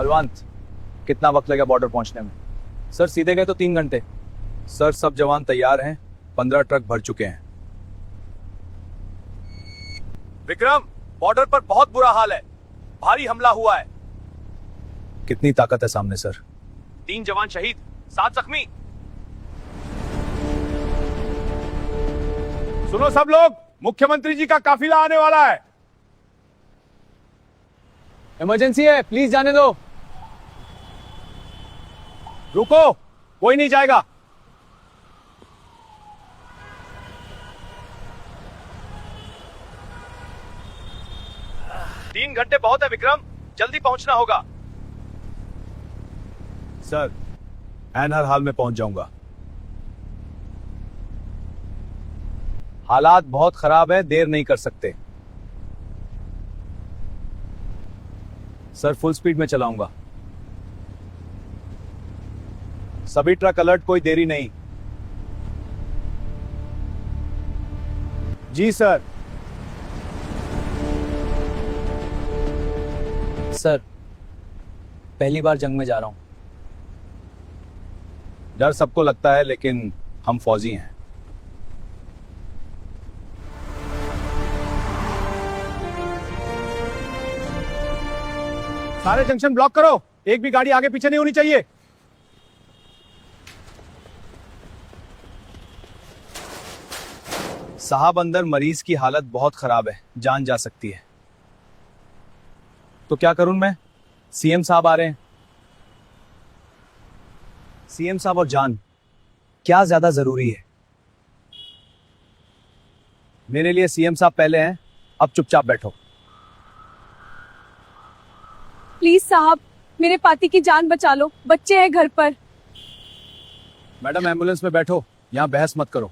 बलवंत, कितना वक्त लगेगा बॉर्डर पहुंचने में? सर सीधे गए तो 3 घंटे। सर सब जवान तैयार हैं, 15 ट्रक भर चुके हैं। विक्रम, बॉर्डर पर बहुत बुरा हाल है, भारी हमला हुआ है। कितनी ताकत है सामने सर? 3 जवान शहीद, 7 जख्मी। सुनो सब लोग, मुख्यमंत्री जी का काफिला आने वाला है। इमरजेंसी है, प्लीज जाने दो। रुको, कोई नहीं जाएगा। तीन घंटे बहुत है विक्रम, जल्दी पहुंचना होगा। सर, ऐन हर हाल में पहुंच जाऊंगा। हालात बहुत खराब है, देर नहीं कर सकते। सर फुल स्पीड में चलाऊंगा। सभी ट्रक अलर्ट, कोई देरी नहीं। जी सर। सर, पहली बार जंग में जा रहा हूं। डर सबको लगता है, लेकिन हम फौजी हैं। सारे जंक्शन ब्लॉक करो, एक भी गाड़ी आगे पीछे नहीं होनी चाहिए। साहब, अंदर मरीज की हालत बहुत खराब है, जान जा सकती है। तो क्या करूं मैं? सीएम साहब आ रहे हैं। सीएम साहब और जान, क्या ज्यादा जरूरी है? मेरे लिए सीएम साहब पहले हैं, अब चुपचाप बैठो। प्लीज साहब, मेरे पति की जान बचा लो, बच्चे हैं घर पर। मैडम एम्बुलेंस में बैठो, यहां बहस मत करो।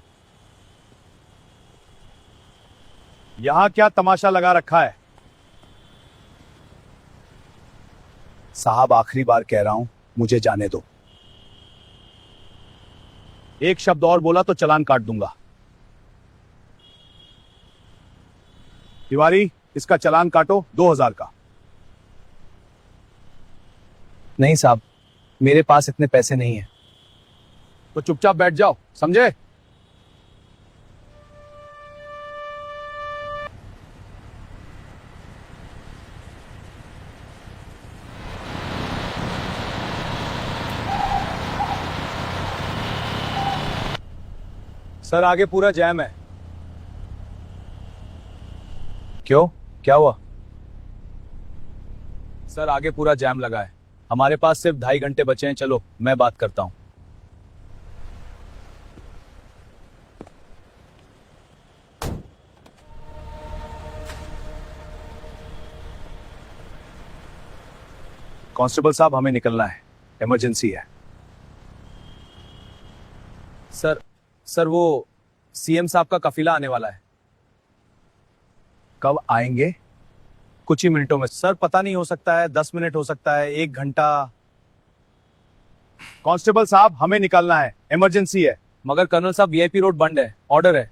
यहां क्या तमाशा लगा रखा है? साहब, आखिरी बार कह रहा हूं, मुझे जाने दो। एक शब्द और बोला तो चालान काट दूंगा। तिवारी, इसका चालान काटो 2000 का। नहीं साहब, मेरे पास इतने पैसे नहीं है। तो चुपचाप बैठ जाओ, समझे? सर, आगे पूरा जैम है। क्यों, क्या हुआ? सर, आगे पूरा जैम लगा है। हमारे पास सिर्फ 2.5 घंटे बचे हैं। चलो, मैं बात करता हूं। कांस्टेबल साहब, हमें निकलना है, इमरजेंसी है। सर वो सीएम साहब का काफिला आने वाला है। कब आएंगे? कुछ ही मिनटों में सर। पता नहीं, हो सकता है 10 मिनट, हो सकता है 1 घंटा। कांस्टेबल साहब, हमें निकलना है, इमरजेंसी है। मगर कर्नल साहब, वीआईपी रोड बंद है, ऑर्डर है।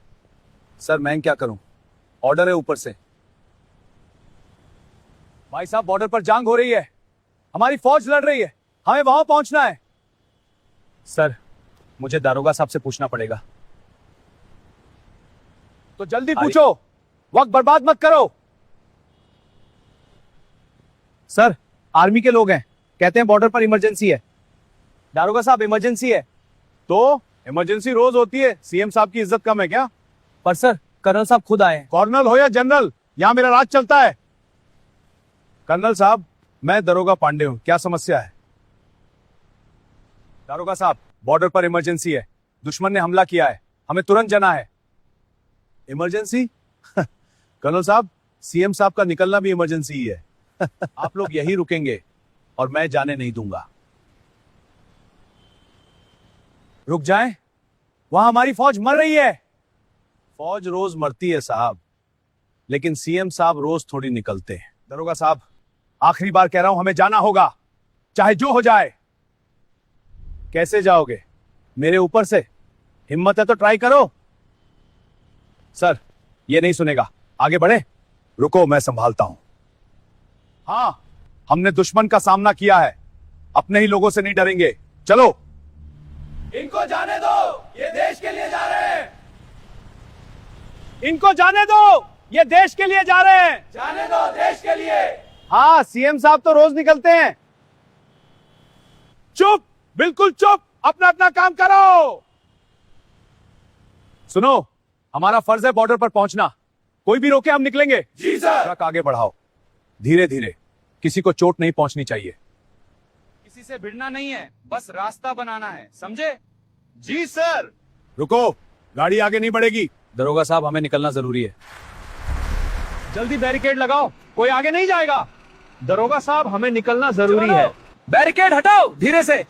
सर, मैं क्या करूं? ऑर्डर है ऊपर से। भाई साहब, बॉर्डर पर जंग हो रही है, हमारी फौज लड़ रही है, हमें वहां पहुंचना है। सर, मुझे दारोगा साहब से पूछना पड़ेगा। तो जल्दी पूछो, वक्त बर्बाद मत करो। सर, आर्मी के लोग हैं, कहते हैं बॉर्डर पर इमरजेंसी है। दारोगा साहब, इमरजेंसी है। तो इमरजेंसी रोज होती है, सीएम साहब की इज्जत कम है क्या? पर सर, कर्नल साहब खुद आए हैं। कर्नल हो या जनरल, यहां मेरा राज चलता है। कर्नल साहब, मैं दरोगा पांडे हूं, क्या समस्या है? दारोगा साहब, बॉर्डर पर इमरजेंसी है, दुश्मन ने हमला किया है, हमें तुरंत जाना है। इमरजेंसी? कर्नल साहब, सीएम साहब का निकलना भी इमरजेंसी ही है। आप लोग यही रुकेंगे और मैं जाने नहीं दूंगा। रुक जाएं? वहां हमारी फौज मर रही है। फौज रोज मरती है साहब, लेकिन सीएम साहब रोज थोड़ी निकलते हैं। दरोगा साहब, आखिरी बार कह रहा हूं, हमें जाना होगा, चाहे जो हो जाए। कैसे जाओगे? मेरे ऊपर से? हिम्मत है तो ट्राई करो। सर, ये नहीं सुनेगा, आगे बढ़े। रुको, मैं संभालता हूं। हाँ, हमने दुश्मन का सामना किया है, अपने ही लोगों से नहीं डरेंगे। चलो, इनको जाने दो, ये देश के लिए जा रहे हैं। इनको जाने दो, ये देश के लिए जा रहे हैं। जाने दो, देश के लिए। हाँ, सीएम साहब तो रोज निकलते हैं। चुप, बिल्कुल चुप, अपना अपना काम करो। सुनो, हमारा फर्ज है बॉर्डर पर पहुंचना। कोई भी रोके हम निकलेंगे। जी सर। ट्रक आगे बढ़ाओ, धीरे धीरे, किसी को चोट नहीं पहुंचनी चाहिए। किसी से भिड़ना नहीं है, बस रास्ता बनाना है, समझे? जी सर। रुको, गाड़ी आगे नहीं बढ़ेगी। दरोगा साहब, हमें निकलना जरूरी है। जल्दी बैरिकेड लगाओ, कोई आगे नहीं जाएगा। दरोगा साहब, हमें निकलना जरूरी है। बैरिकेड हटाओ, धीरे से।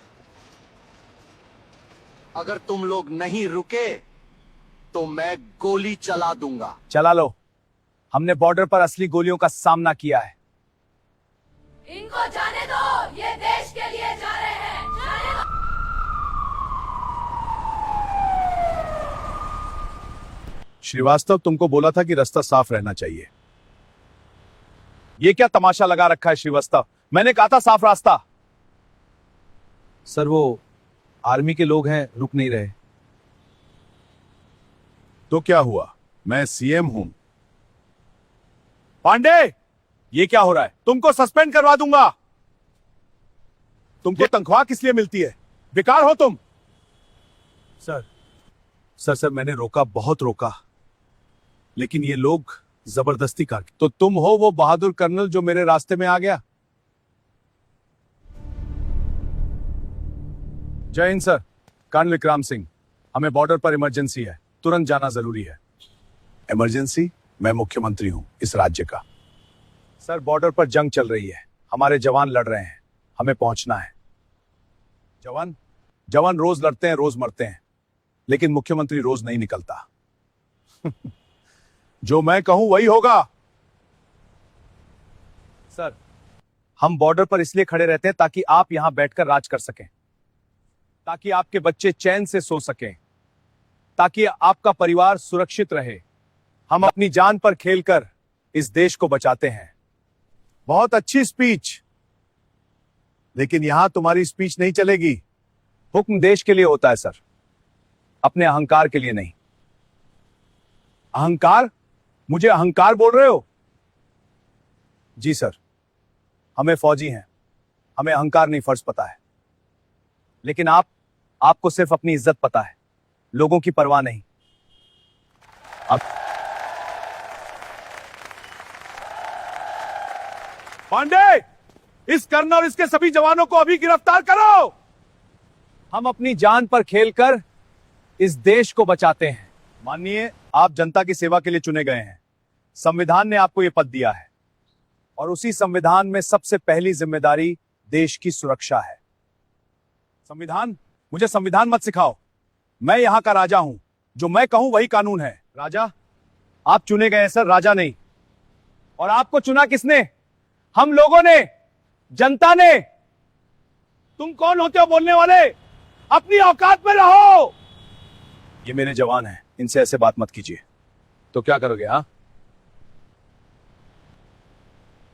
अगर तुम लोग नहीं रुके तो मैं गोली चला दूंगा। चला लो, हमने बॉर्डर पर असली गोलियों का सामना किया है। इनको जाने दो, ये देश के लिए जा रहे हैं। जाने दो। श्रीवास्तव, तुमको बोला था कि रास्ता साफ रहना चाहिए। ये क्या तमाशा लगा रखा है श्रीवास्तव? मैंने कहा था साफ रास्ता। सर, वो आर्मी के लोग हैं, रुक नहीं रहे। तो क्या हुआ? मैं सीएम हूं। पांडे, ये क्या हो रहा है? तुमको सस्पेंड करवा दूंगा। तुमको तनख्वाह किस लिए मिलती है? बेकार हो तुम। सर, मैंने रोका, बहुत रोका, लेकिन ये लोग जबरदस्ती कर। तो तुम हो वो बहादुर कर्नल जो मेरे रास्ते में आ गया? जय हिंद सर। कर्नल विक्रम सिंह, हमें बॉर्डर पर इमरजेंसी है, तुरंत जाना जरूरी है। इमरजेंसी? मैं मुख्यमंत्री हूं इस राज्य का। सर, बॉर्डर पर जंग चल रही है, हमारे जवान लड़ रहे हैं, हमें पहुंचना है। जवान रोज लड़ते हैं, रोज मरते हैं, लेकिन मुख्यमंत्री रोज नहीं निकलता। जो मैं कहूं वही होगा। सर, हम बॉर्डर पर इसलिए खड़े रहते हैं ताकि आप यहां बैठकर राज कर सकें, ताकि आपके बच्चे चैन से सो सकें, ताकि आपका परिवार सुरक्षित रहे। हम अपनी जान पर खेलकर इस देश को बचाते हैं। बहुत अच्छी स्पीच, लेकिन यहां तुम्हारी स्पीच नहीं चलेगी। हुक्म देश के लिए होता है सर, अपने अहंकार के लिए नहीं। अहंकार? मुझे अहंकार बोल रहे हो? जी सर, हमें फौजी हैं, हमें अहंकार नहीं फर्ज पता है। लेकिन आपको सिर्फ अपनी इज्जत पता है, लोगों की परवाह नहीं। अब पांडे, इस कर्नल और इसके सभी जवानों को अभी गिरफ्तार करो। हम अपनी जान पर खेलकर इस देश को बचाते हैं। मानिए, आप जनता की सेवा के लिए चुने गए हैं। संविधान ने आपको यह पद दिया है, और उसी संविधान में सबसे पहली जिम्मेदारी देश की सुरक्षा है। संविधान? मुझे संविधान मत सिखाओ। मैं यहां का राजा हूं, जो मैं कहूं वही कानून है। राजा? आप चुने गए हैं सर, राजा नहीं। और आपको चुना किसने? हम लोगों ने, जनता ने। तुम कौन होते हो बोलने वाले? अपनी औकात में रहो। ये मेरे जवान हैं, इनसे ऐसे बात मत कीजिए। तो क्या करोगे? हाँ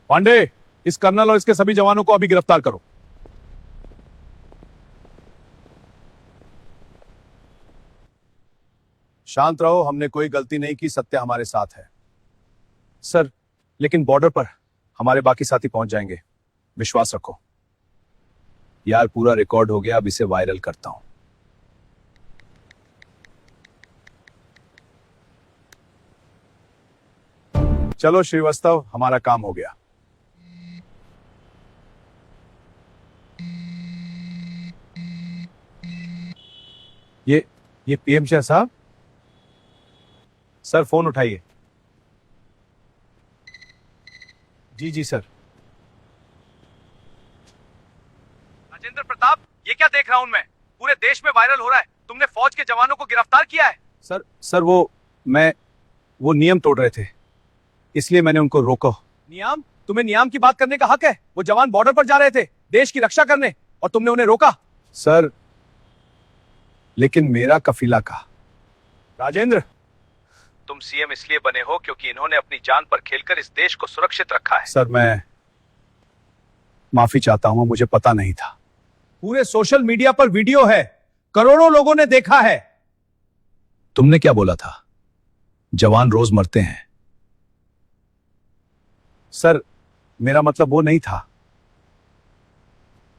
पांडे, इस कर्नल और इसके सभी जवानों को अभी गिरफ्तार करो। शांत रहो, हमने कोई गलती नहीं की, सत्य हमारे साथ है। सर, लेकिन बॉर्डर पर हमारे बाकी साथी पहुंच जाएंगे, विश्वास रखो। यार, पूरा रिकॉर्ड हो गया, अब इसे वायरल करता हूं। चलो श्रीवास्तव, हमारा काम हो गया। ये पीएम शाह साहब। सर, फोन उठाइए। जी सर। राजेंद्र प्रताप, ये क्या देख रहा हूं मैं? पूरे देश में वायरल हो रहा है, तुमने फौज के जवानों को गिरफ्तार किया है। सर वो नियम तोड़ रहे थे, इसलिए मैंने उनको रोका। नियम? तुम्हें नियम की बात करने का हक है? वो जवान बॉर्डर पर जा रहे थे देश की रक्षा करने, और तुमने उन्हें रोका। सर, लेकिन मेरा कफीला का। राजेंद्र, तुम सीएम इसलिए बने हो क्योंकि इन्होंने अपनी जान पर खेलकर इस देश को सुरक्षित रखा है। सर, माफी चाहता हूं, मुझे पता नहीं था। पूरे सोशल मीडिया पर वीडियो है, करोड़ों लोगों ने देखा है। तुमने क्या बोला था? जवान रोज मरते हैं। सर, मेरा मतलब वो नहीं था।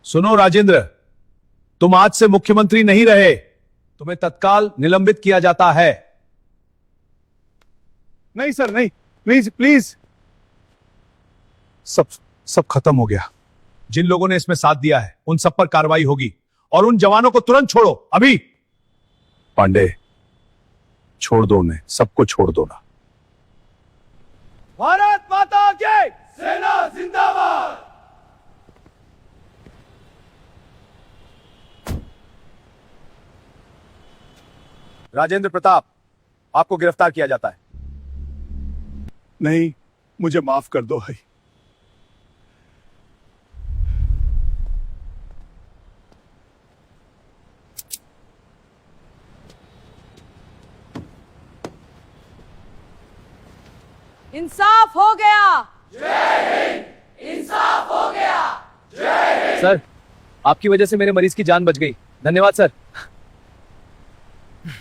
सुनो राजेंद्र, तुम आज से मुख्यमंत्री नहीं रहे, तुम्हें तत्काल निलंबित किया जाता है। नहीं सर, नहीं, प्लीज प्लीज। सब खत्म हो गया। जिन लोगों ने इसमें साथ दिया है उन सब पर कार्रवाई होगी, और उन जवानों को तुरंत छोड़ो अभी। पांडे, छोड़ दो उन्हें, सबको छोड़ दो ना। भारत माता की सेना जिंदाबाद। राजेंद्र प्रताप, आपको गिरफ्तार किया जाता है। नहीं, मुझे माफ कर दो भाई। इंसाफ हो गया। इंसाफ हो गया। सर, आपकी वजह से मेरे मरीज की जान बच गई। धन्यवाद सर।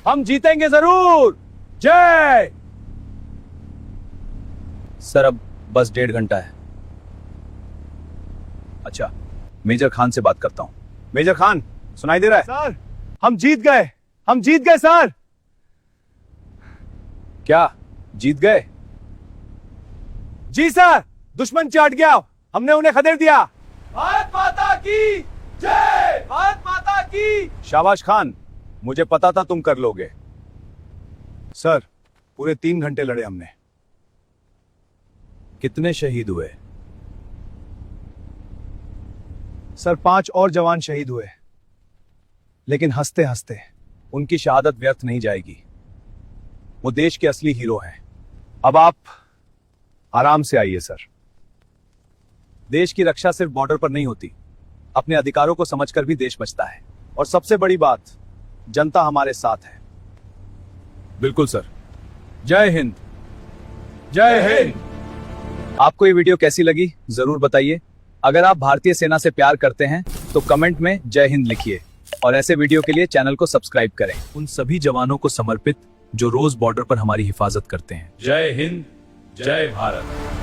हम जीतेंगे जरूर। जय। सर, अब बस 1.5 घंटा है। अच्छा, मेजर खान से बात करता हूं। मेजर खान, सुनाई दे रहा है? सर, हम जीत गए, हम जीत गए सर। क्या जीत गए? जी सर, दुश्मन चाट गया, हमने उन्हें खदेड़ दिया। भारत माता की जय। भारत माता की। शाबाश खान, मुझे पता था तुम कर लोगे। सर, पूरे 3 घंटे लड़े हमने। कितने शहीद हुए? सर, 5 और जवान शहीद हुए, लेकिन हंसते हंसते उनकी शहादत व्यर्थ नहीं जाएगी। वो देश के असली हीरो हैं। अब आप आराम से आइए सर। देश की रक्षा सिर्फ बॉर्डर पर नहीं होती, अपने अधिकारों को समझकर भी देश बचता है। और सबसे बड़ी बात, जनता हमारे साथ है। बिल्कुल सर। जय हिंद। जय हिंद। आपको ये वीडियो कैसी लगी जरूर बताइए। अगर आप भारतीय सेना से प्यार करते हैं तो कमेंट में जय हिंद लिखिए, और ऐसे वीडियो के लिए चैनल को सब्सक्राइब करें। उन सभी जवानों को समर्पित जो रोज बॉर्डर पर हमारी हिफाजत करते हैं। जय हिंद, जय भारत।